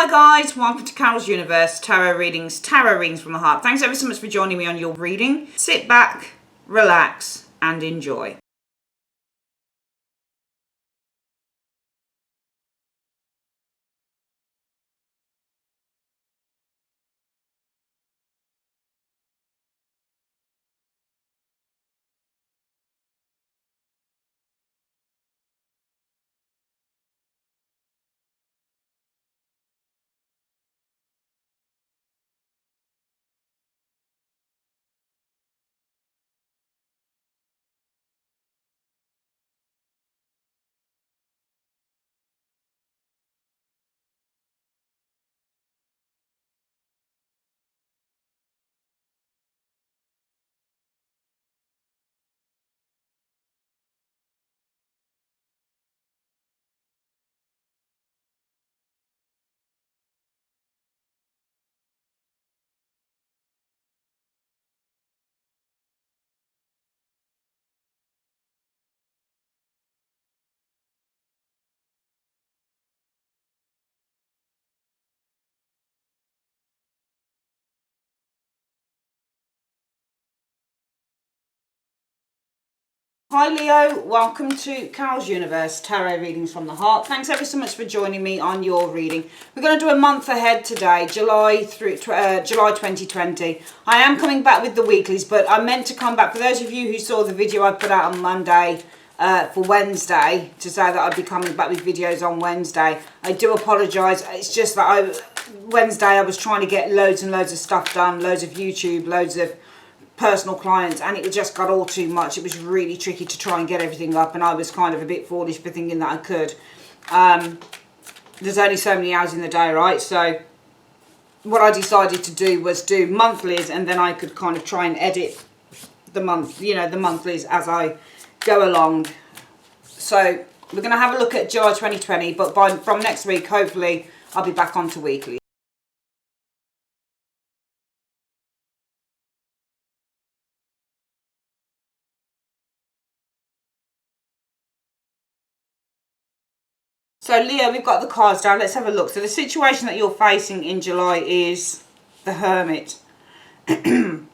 Hi guys, welcome to Carol's Universe, Tarot Readings from the Heart. Thanks ever so much for joining me on your reading. Sit back, relax and enjoy. Hi Leo, welcome to Carol's Universe, Tarot Readings from the Heart. Thanks ever so much for joining me on your reading. We're going to do a month ahead today, July 2020. I am coming back with the weeklies, but I meant to come back, for those of you who saw the video I put out on Monday for Wednesday, to say that I'd be coming back with videos on Wednesday. I do apologise, it's just that Wednesday I was trying to get loads and loads of stuff done, loads of YouTube, loads of personal clients, and it just got all too much. It was really tricky to try and get everything up, and I was kind of a bit foolish for thinking that I could. There's only so many hours in the day, right? So what I decided to do was do monthlies, and then I could kind of try and edit the month, the monthlies as I go along. So we're going to have a look at July 2020, but from next week, hopefully, I'll be back onto weekly. So Leo, we've got the cards down. Let's have a look. So the situation that you're facing in July is the Hermit. Now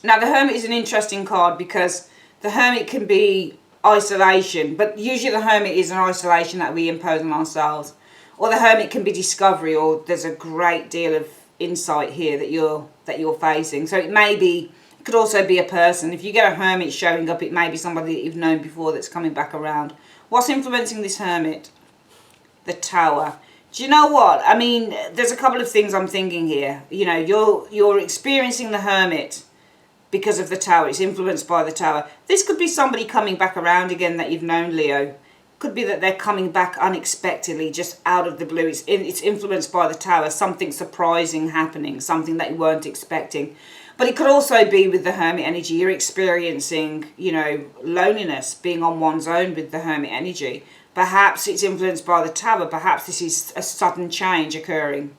the Hermit is an interesting card because the Hermit can be isolation, but usually the Hermit is an isolation that we impose on ourselves. Or the Hermit can be discovery, or there's a great deal of insight here that you're facing. So it could also be a person. If you get a Hermit showing up, it may be somebody that you've known before that's coming back around. What's influencing this Hermit? The Tower. Do you know what? I mean, there's a couple of things I'm thinking here. You're experiencing the Hermit because of the Tower. It's influenced by the Tower. This could be somebody coming back around again that you've known, Leo. Could be that they're coming back unexpectedly, just out of the blue. It's influenced by the Tower. Something surprising happening, something that you weren't expecting. But it could also be with the Hermit energy. You're experiencing, loneliness, being on one's own with the Hermit energy. Perhaps it's influenced by the Tower. Perhaps this is a sudden change occurring.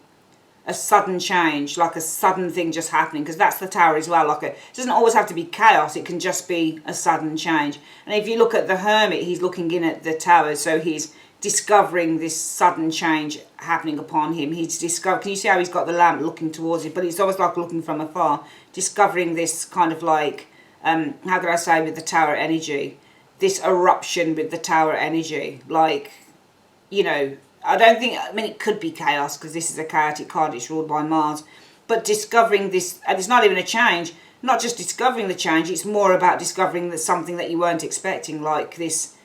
A sudden change, like a sudden thing just happening. Because that's the Tower as well. It doesn't always have to be chaos. It can just be a sudden change. And if you look at the Hermit, he's looking in at the Tower. So he's discovering this sudden change happening upon him. Can you see how he's got the lamp looking towards it? But it's almost like looking from afar, discovering this kind of like, how could I say, with the Tower energy, this eruption with the Tower energy. It could be chaos because this is a chaotic card, it's ruled by Mars. But discovering this, and it's not even a change, not just discovering the change, it's more about discovering that something that you weren't expecting, like this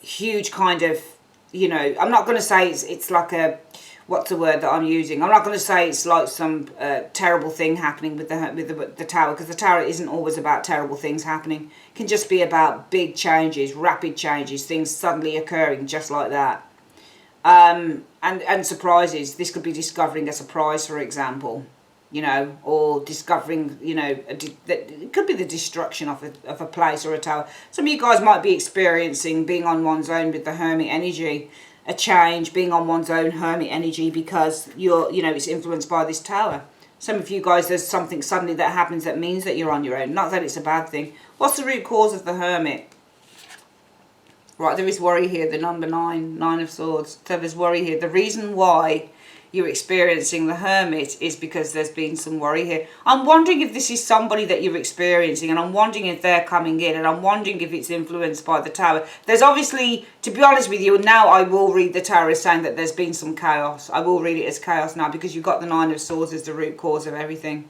huge kind of, I'm not going to say it's like a, what's the word that I'm using? I'm not going to say it's like some terrible thing happening with the Tower, because the Tower isn't always about terrible things happening. It can just be about big changes, rapid changes, things suddenly occurring just like that. And surprises. This could be discovering a surprise, for example, or discovering, it could be the destruction of a place or a tower. Some of you guys might be experiencing being on one's own with the Hermit energy, a change, being on one's own Hermit energy because it's influenced by this Tower. Some of you guys, there's something suddenly that happens that means that you're on your own. Not that it's a bad thing. What's the root cause of the Hermit? Right, there is worry here, the number 9, 9 of Swords. So there's worry here. The reason why you're experiencing the Hermit is because there's been some worry here. I'm wondering if this is somebody that you're experiencing, and I'm wondering if they're coming in, and I'm wondering if it's influenced by the Tower. There's obviously, to be honest with you, now I will read the Tower as saying that there's been some chaos. I will read it as chaos now, because you've got the 9 of Swords as the root cause of everything.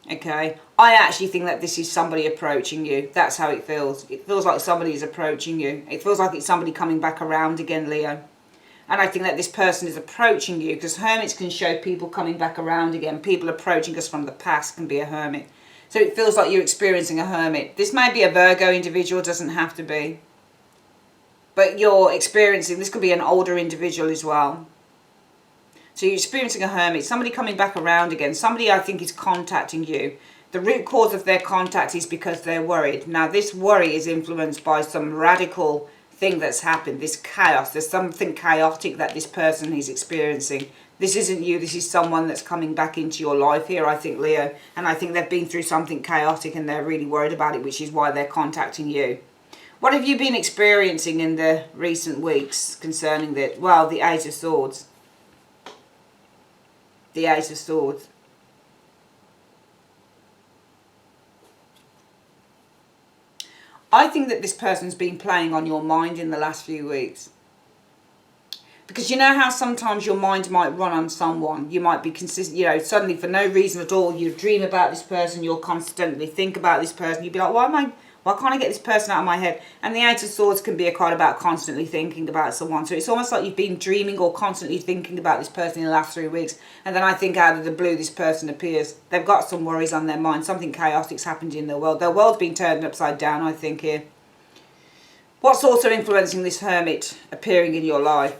Okay, I actually think that this is somebody approaching you. That's how it feels. It feels like somebody is approaching you. It feels like it's somebody coming back around again, Leo. And I think that this person is approaching you, because hermits can show people coming back around again. People approaching us from the past can be a hermit. So it feels like you're experiencing a hermit. This may be a Virgo individual, doesn't have to be. But you're experiencing, this could be an older individual as well. So you're experiencing a hermit, somebody coming back around again. Somebody I think is contacting you. The root cause of their contact is because they're worried. Now this worry is influenced by some radical thing that's happened, this chaos. There's something chaotic that this person is experiencing. This isn't you, this is someone that's coming back into your life here, I think, Leo. And I think they've been through something chaotic and they're really worried about it, which is why they're contacting you. What have you been experiencing in the recent weeks concerning that? Well, the Eight of Swords. The Eight of Swords. I think that this person's been playing on your mind in the last few weeks. Because you know how sometimes your mind might run on someone. You might be consistent, you know, suddenly for no reason at all, you dream about this person, you'll constantly think about this person. You'd be like, why can't I get this person out of my head? And the Eight of Swords can be a card about constantly thinking about someone. So it's almost like you've been dreaming or constantly thinking about this person in the last 3 weeks. And then I think out of the blue, this person appears. They've got some worries on their mind. Something chaotic's happened in their world. Their world's been turned upside down, I think, here. What's also influencing this hermit appearing in your life?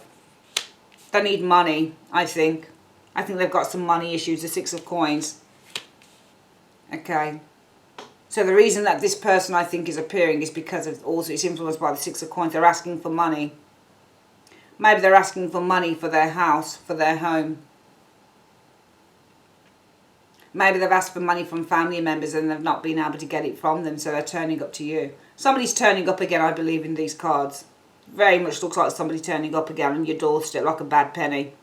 They need money, I think. I think they've got some money issues, the Six of Coins. Okay. So the reason that this person, I think, is appearing is because of also it's influenced by the Six of Coins. They're asking for money. Maybe they're asking for money for their house, for their home. Maybe they've asked for money from family members and they've not been able to get it from them, so they're turning up to you. Somebody's turning up again, I believe, in these cards. Very much looks like somebody turning up again on your doorstep like a bad penny.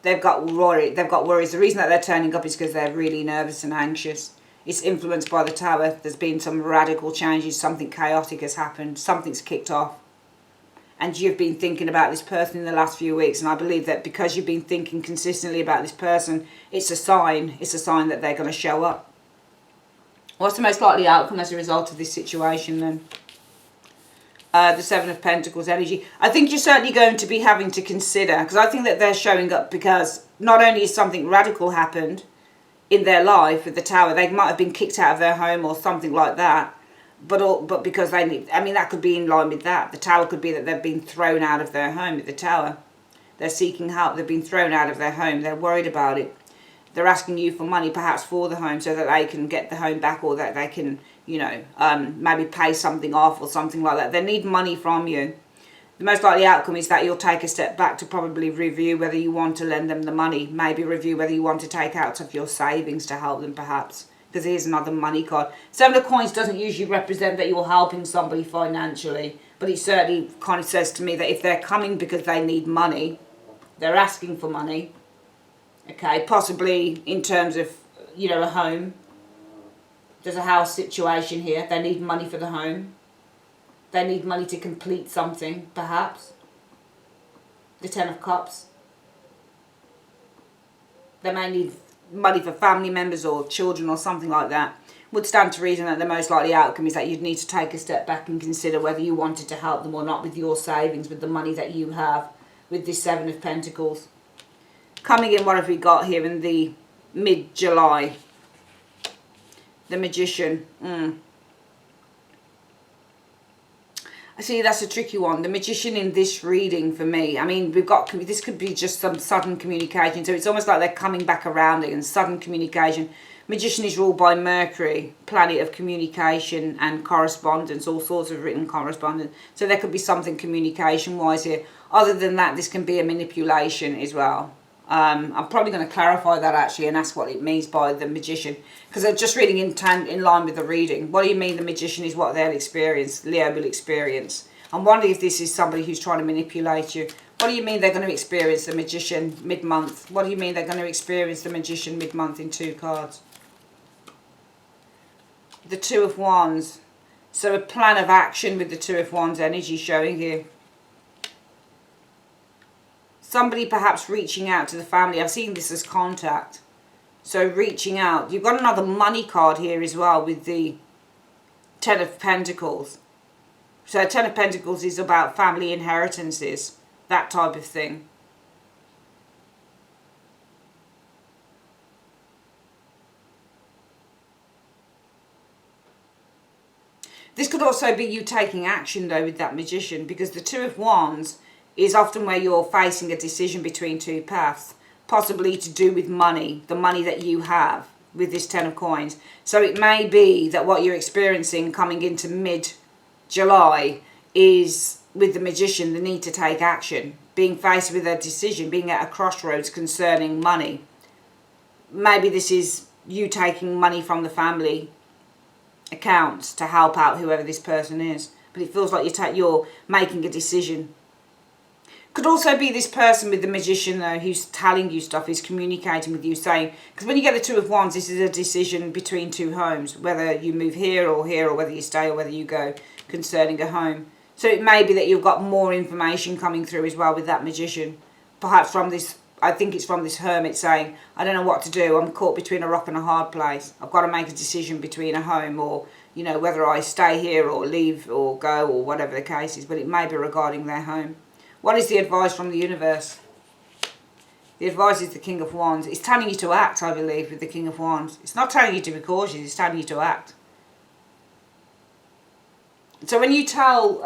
They've got worry. They've got worries. The reason that they're turning up is because they're really nervous and anxious. It's influenced by the Tower. There's been some radical changes. Something chaotic has happened. Something's kicked off. And you've been thinking about this person in the last few weeks. And I believe that because you've been thinking consistently about this person, it's a sign. It's a sign that they're going to show up. What's the most likely outcome as a result of this situation then? The Seven of Pentacles energy. I think you're certainly going to be having to consider, because I think that they're showing up because not only is something radical happened in their life with the Tower, they might have been kicked out of their home or something like that, but because they need, I mean, that could be in line with that. The Tower could be that they've been thrown out of their home with the Tower. They're seeking help. They've been thrown out of their home. They're worried about it. They're asking you for money perhaps for the home so that they can get the home back, or that they can, you know, maybe pay something off or something like that. They need money from you. The most likely outcome is that you'll take a step back to probably review whether you want to lend them the money. Maybe review whether you want to take out of your savings to help them perhaps. Because here's another money card. Seven of Coins doesn't usually represent that you're helping somebody financially. But it certainly kind of says to me that if they're coming because they need money, they're asking for money. Okay, possibly in terms of, you know, a home. There's a house situation here. They need money for the home. They need money to complete something, perhaps. The Ten of Cups. They may need money for family members or children or something like that. Would stand to reason that the most likely outcome is that you'd need to take a step back and consider whether you wanted to help them or not with your savings, with the money that you have, with this Seven of Pentacles. Coming in, what have we got here in the mid-July? The Magician. I see that's a tricky one. The Magician in this reading for me, I mean, we've got, this could be just some sudden communication. So it's almost like they're coming back around it and sudden communication. Magician is ruled by Mercury, planet of communication and correspondence, all sorts of written correspondence. So there could be something communication-wise here. Other than that, this can be a manipulation as well. I'm probably going to clarify that actually and ask what it means by the Magician, because I'm just reading in line with the reading. What do you mean the Magician is what they'll experience, Leo will experience? I'm wondering if this is somebody who's trying to manipulate you. What do you mean they're going to experience the Magician mid-month? What do you mean they're going to experience the Magician mid-month in 2 cards? The Two of Wands. So a plan of action with the Two of Wands energy showing here. Somebody perhaps reaching out to the family. I've seen this as contact. So reaching out. You've got another money card here as well with the Ten of Pentacles. So Ten of Pentacles is about family inheritances. That type of thing. This could also be you taking action though with that Magician, because the Two of Wands is often where you're facing a decision between 2 paths, possibly to do with money, the money that you have with this Ten of Coins. So it may be that what you're experiencing coming into mid-July is, with the Magician, the need to take action, being faced with a decision, being at a crossroads concerning money. Maybe this is you taking money from the family accounts to help out whoever this person is, but it feels like you're making a decision. Could also be this person with the Magician though, who's telling you stuff, is communicating with you, saying, because when you get the Two of Wands, this is a decision between 2 homes, whether you move here, or whether you stay or whether you go, concerning a home. So it may be that you've got more information coming through as well with that Magician, perhaps from this, I think it's from this Hermit saying, I don't know what to do, I'm caught between a rock and a hard place, I've got to make a decision between a home or, you know, whether I stay here or leave or go or whatever the case is, but it may be regarding their home. What is the advice from the universe? The advice is the King of Wands. It's telling you to act, I believe, with the King of Wands. It's not telling you to be cautious, it's telling you to act. So when you tell,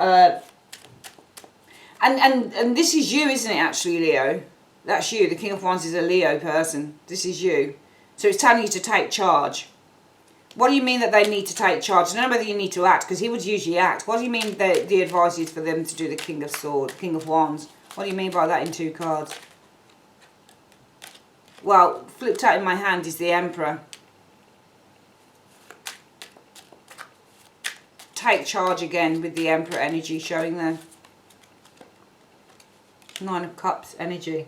and this is you, isn't it, actually, Leo? That's you. The King of Wands is a Leo person. This is you. So it's telling you to take charge. What do you mean that they need to take charge? I don't know whether you need to act, because he would usually act. What do you mean that the advice is for them to do the King of Swords, King of Wands? What do you mean by that in 2 cards? Well, flipped out in my hand is the Emperor. Take charge again with the Emperor energy showing there. 9 of Cups energy.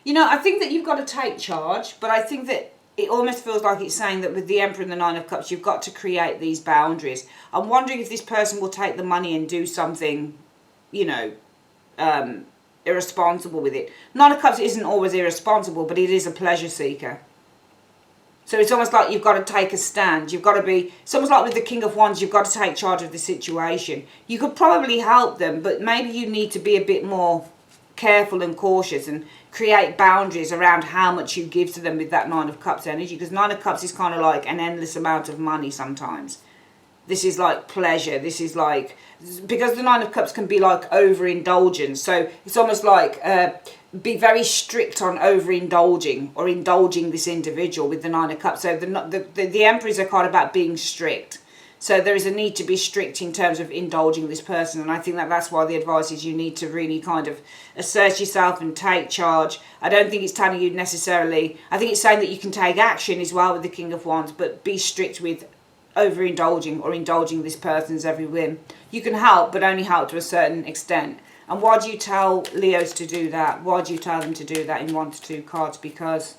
You know, I think that you've got to take charge, but I think that it almost feels like it's saying that with the Emperor and the 9 of Cups, you've got to create these boundaries. I'm wondering if this person will take the money and do something, you know, irresponsible with it. 9 of Cups isn't always irresponsible, but it is a pleasure seeker. So it's almost like you've got to take a stand. You've got to be, it's almost like with the King of Wands, you've got to take charge of the situation. You could probably help them, but maybe you need to be a bit more careful and cautious and create boundaries around how much you give to them with that 9 of Cups energy, because 9 of Cups is kind of like an endless amount of money sometimes. This is like pleasure. This is like, because the 9 of Cups can be like overindulgence. So it's almost like be very strict on overindulging or indulging this individual with the 9 of Cups. So the Emperor is a card about being strict. So there is a need to be strict in terms of indulging this person. And I think that that's why the advice is you need to really kind of assert yourself and take charge. I don't think it's telling you necessarily, I think it's saying that you can take action as well with the King of Wands, but be strict with overindulging or indulging this person's every whim. You can help, but only help to a certain extent. And why do you tell Leos to do that? Why do you tell them to do that in 1 to 2 cards? Because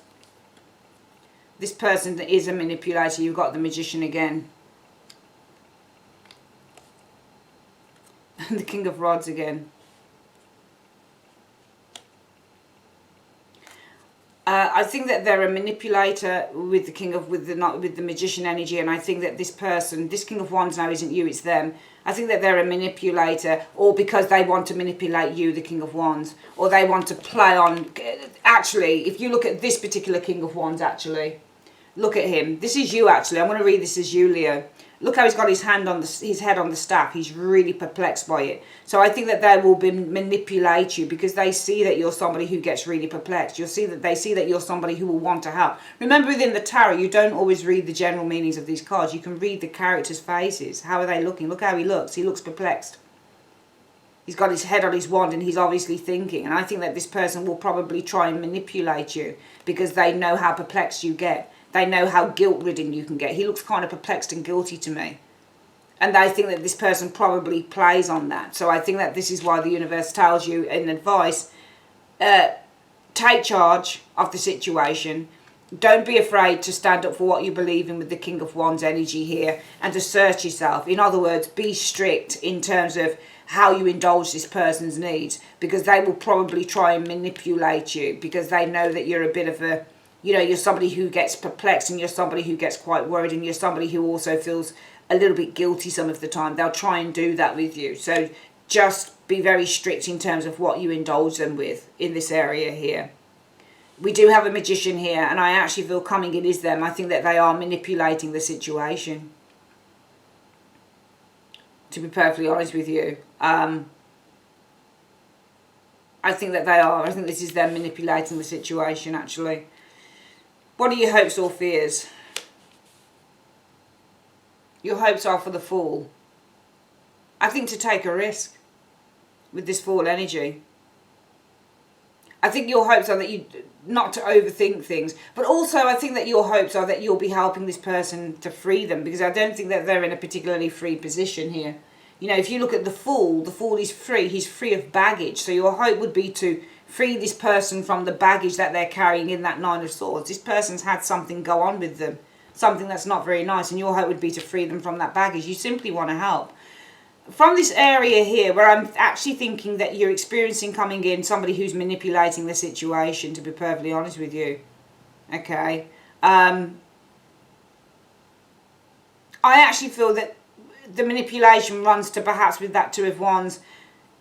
this person is a manipulator. You've got the Magician again. And the King of Rods again. I think that they're a manipulator with the with the Magician energy, and I think that this person, this King of Wands now isn't you, it's them. I think that they're a manipulator, or because they want to manipulate you, the King of Wands, or they want to play on. Actually, if you look at this particular King of Wands, actually, look at him. This is you, actually. I'm going to read this as you, Leo. Look how he's got his head on the staff. He's really perplexed by it. So I think that they will manipulate you because they see that you're somebody who gets really perplexed. They see that you're somebody who will want to help. Remember, within the tarot, you don't always read the general meanings of these cards. You can read the characters' faces. How are they looking? Look how he looks. He looks perplexed. He's got his head on his wand and he's obviously thinking. And I think that this person will probably try and manipulate you because they know how perplexed you get. They know how guilt-ridden you can get. He looks kind of perplexed and guilty to me. And I think that this person probably plays on that. So I think that this is why the universe tells you in advice, take charge of the situation. Don't be afraid to stand up for what you believe in with the King of Wands energy here, and assert yourself. In other words, be strict in terms of how you indulge this person's needs, because they will probably try and manipulate you, because they know that you're a bit of a, you know, you're somebody who gets perplexed, and you're somebody who gets quite worried, and you're somebody who also feels a little bit guilty some of the time. They'll try and do that with you. So just be very strict in terms of what you indulge them with in this area here. We do have a Magician here, and I actually feel coming in is them. I think that they are manipulating the situation, to be perfectly honest with you. I think that they are. I think this is them manipulating the situation, actually. What are your hopes or fears? Your hopes are for the Fool. I think to take a risk with this Fool energy. I think your hopes are that you, not to overthink things, but also I think that your hopes are that you'll be helping this person to free them, because I don't think that they're in a particularly free position here. You know, if you look at the Fool is free. He's free of baggage. So your hope would be to free this person from the baggage that they're carrying in that Nine of Swords. This person's had something go on with them, something that's not very nice, and your hope would be to free them from that baggage. You simply want to help. From this area here, where I'm actually thinking that you're experiencing coming in somebody who's manipulating the situation, to be perfectly honest with you. Okay. I actually feel that the manipulation runs to perhaps with that Two of Wands,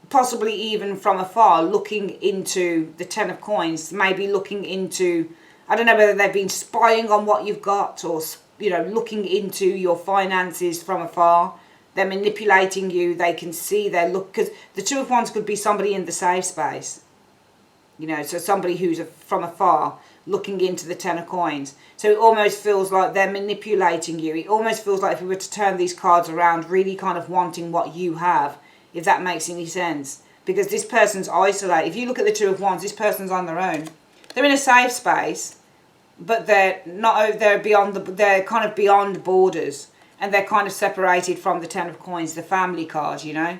possibly even from afar, looking into the Ten of Coins, maybe looking into, I don't know whether they've been spying on what you've got, or, you know, looking into your finances from afar. They're manipulating you. They can see their look, because the Two of Wands could be somebody in the safe space. You know, so somebody who's from afar looking into the Ten of Coins. So it almost feels like they're manipulating you. It almost feels like if we were to turn these cards around, really kind of wanting what you have, if that makes any sense. Because this person's isolated. If you look at the Two of Wands, this person's on their own. They're in a safe space, but they're not. They're beyond the. They're kind of beyond borders. And they're kind of separated from the Ten of Coins, the family card, you know.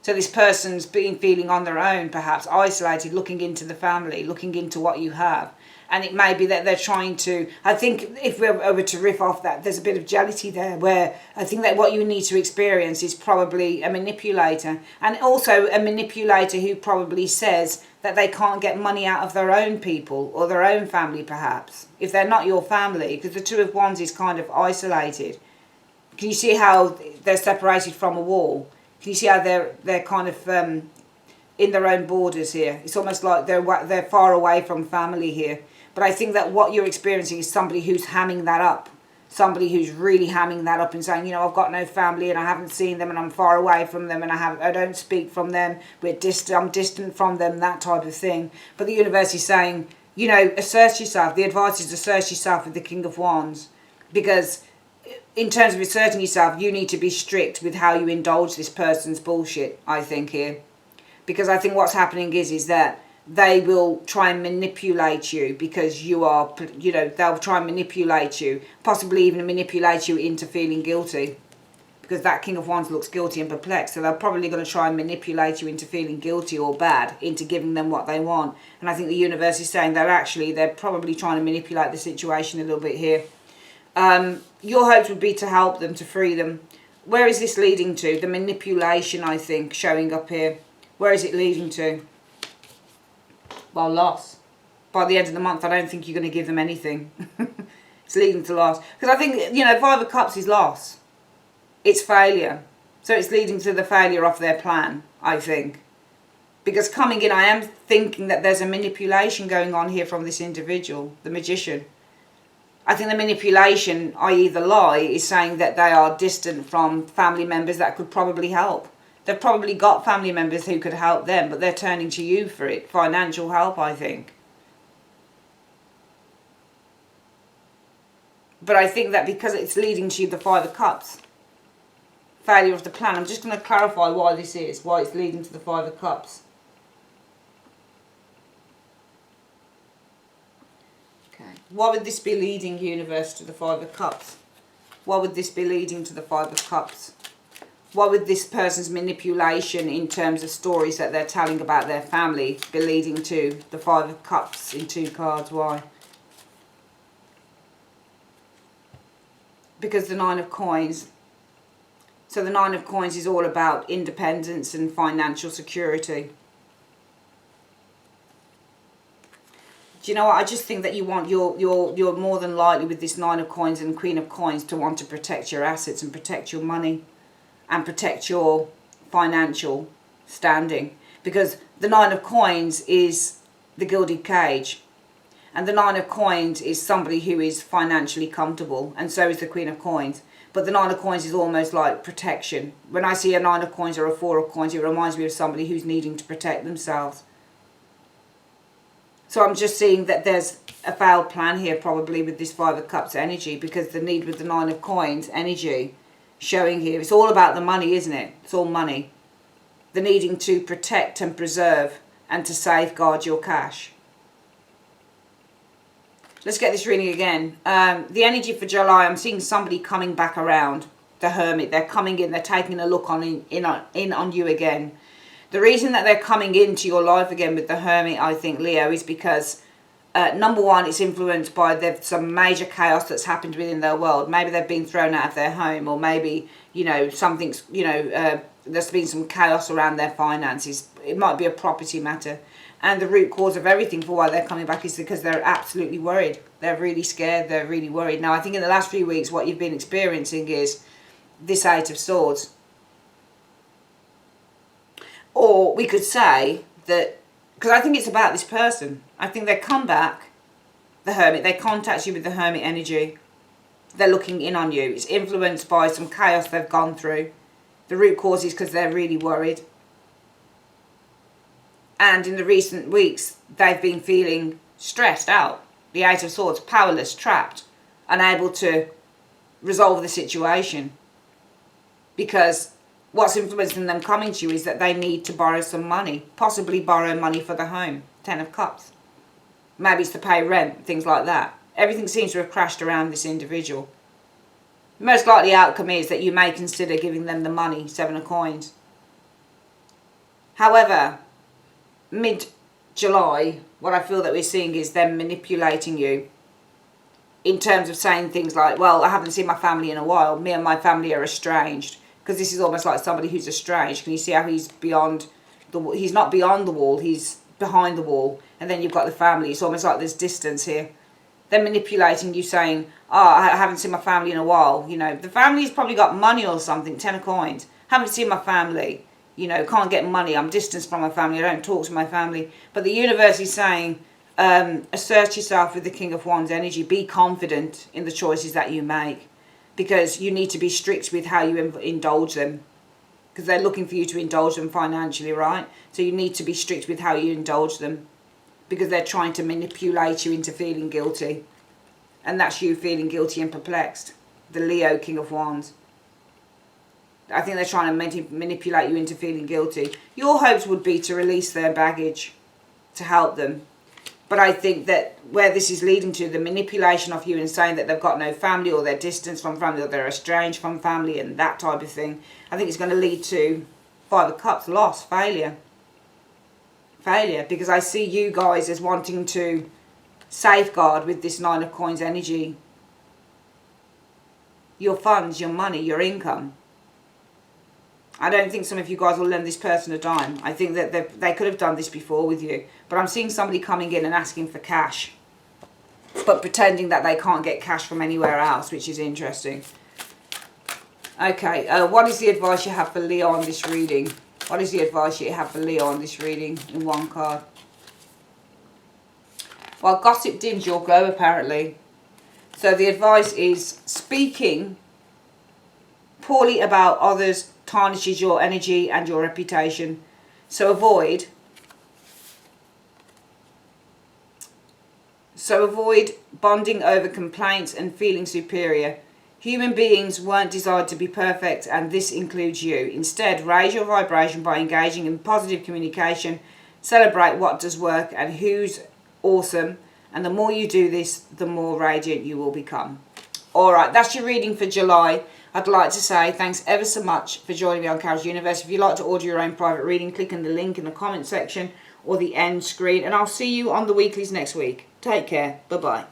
So this person's feeling on their own, perhaps isolated, looking into the family, looking into what you have. And it may be that they're trying to, I think if we were to riff off that, there's a bit of jealousy there, where I think that what you need to experience is probably a manipulator. And also a manipulator who probably says that they can't get money out of their own people, or their own family perhaps, if they're not your family, because the Two of Wands is kind of isolated. Can you see how they're separated from a wall? Can you see how they're kind of in their own borders here? It's almost like they're far away from family here. But I think that what you're experiencing is somebody who's hamming that up. Somebody who's really hamming that up and saying, you know, I've got no family and I haven't seen them and I'm far away from them and I don't speak from them. I'm distant from them, that type of thing. But the universe is saying, you know, assert yourself. The advice is assert yourself with the King of Wands, because in terms of asserting yourself, you need to be strict with how you indulge this person's bullshit, I think, here. Because I think what's happening is that they will try and manipulate you, because you are, you know, they'll try and manipulate you, possibly even manipulate you into feeling guilty. Because that King of Wands looks guilty and perplexed, so they're probably going to try and manipulate you into feeling guilty or bad, into giving them what they want. And I think the universe is saying that actually they're probably trying to manipulate the situation a little bit here. Your hopes would be to help them, to free them. Where is this leading to? The manipulation, I think, showing up here. Where is it leading to? Well, loss. By the end of the month, I don't think you're going to give them anything. It's leading to loss. Because I think, you know, Five of Cups is loss. It's failure. So it's leading to the failure of their plan, I think. Because coming in, I am thinking that there's a manipulation going on here from this individual, the Magician. I think the manipulation, i.e. the lie, is saying that they are distant from family members that could probably help. They've probably got family members who could help them, but they're turning to you for it. Financial help, I think. But I think that because it's leading to the Five of Cups, failure of the plan. I'm just going to clarify why this is, why it's leading to the Five of Cups. Okay. Why would this be leading, universe, to the Five of Cups? Why would this be leading to the Five of Cups? Why would this person's manipulation in terms of stories that they're telling about their family be leading to the Five of Cups in 2 cards? Why? Because the Nine of Coins. So the Nine of Coins is all about independence and financial security. Do you know what? I just think that you want, you're more than likely with this Nine of Coins and Queen of Coins to want to protect your assets and protect your money and protect your financial standing. Because the Nine of Coins is the gilded cage. And the Nine of Coins is somebody who is financially comfortable. And so is the Queen of Coins. But the Nine of Coins is almost like protection. When I see a Nine of Coins or a Four of Coins, it reminds me of somebody who's needing to protect themselves. So I'm just seeing that there's a failed plan here probably with this Five of Cups energy, because the need with the Nine of Coins energy showing here, it's all about the money, isn't it? It's all money. The needing to protect and preserve and to safeguard your cash. Let's get this reading again. The energy for July, I'm seeing somebody coming back around. The Hermit, they're coming in, they're taking a look in on you again. The reason that they're coming into your life again with the Hermit, I think, Leo, is because number one, it's influenced by some major chaos that's happened within their world. Maybe they've been thrown out of their home, or maybe, something's, there's been some chaos around their finances. It might be a property matter. And the root cause of everything for why they're coming back is because they're absolutely worried. They're really scared. They're really worried. Now, I think in the last few weeks, what you've been experiencing is this Eight of Swords. Or we could say that, because I think it's about this person. I think they come back, the Hermit, they contact you with the Hermit energy. They're looking in on you. It's influenced by some chaos they've gone through. The root cause is because they're really worried. And in the recent weeks, they've been feeling stressed out. The Eight of Swords, powerless, trapped, unable to resolve the situation. Because what's influencing them coming to you is that they need to borrow some money. Possibly borrow money for the home. 10 of Cups. Maybe it's to pay rent, things like that. Everything seems to have crashed around this individual. The most likely outcome is that you may consider giving them the money, 7 of Coins. However, mid-July, what I feel that we're seeing is them manipulating you in terms of saying things like, well, I haven't seen my family in a while. Me and my family are estranged. Because this is almost like somebody who's estranged. Can you see how he's beyond the wall? He's not beyond the wall, he's behind the wall. And then you've got the family. It's almost like there's distance here. They're manipulating you, saying, I haven't seen my family in a while. The family's probably got money or something, 10 of Coins. Haven't seen my family. Can't get money. I'm distanced from my family. I don't talk to my family. But the universe is saying, assert yourself with the King of Wands energy. Be confident in the choices that you make. Because you need to be strict with how you indulge them. Because they're looking for you to indulge them financially, right? So you need to be strict with how you indulge them. Because they're trying to manipulate you into feeling guilty. And that's you feeling guilty and perplexed. The Leo, King of Wands. I think they're trying to manipulate you into feeling guilty. Your hopes would be to release their baggage. To help them. But I think that where this is leading to, the manipulation of you and saying that they've got no family, or they're distant from family, or they're estranged from family, and that type of thing, I think it's going to lead to 5 of Cups, loss, failure. Failure, because I see you guys as wanting to safeguard with this 9 of Coins energy your funds, your money, your income. I don't think some of you guys will lend this person a dime. I think that they could have done this before with you. But I'm seeing somebody coming in and asking for cash. But pretending that they can't get cash from anywhere else, which is interesting. Okay, what is the advice you have for Leo on this reading? What is the advice you have for Leo on this reading in 1 card? Well, gossip dims your glow, apparently. So the advice is speaking poorly about others tarnishes your energy and your reputation. So avoid bonding over complaints and feeling superior. Human beings weren't designed to be perfect, and this includes you. Instead, raise your vibration by engaging in positive communication. Celebrate what does work and who's awesome, And the more you do this, the more radiant you will become. All right, that's your reading for July. I'd like to say thanks ever so much for joining me on Carol's Universe. If you'd like to order your own private reading, click on the link in the comment section or the end screen. And I'll see you on the weeklies next week. Take care. Bye-bye.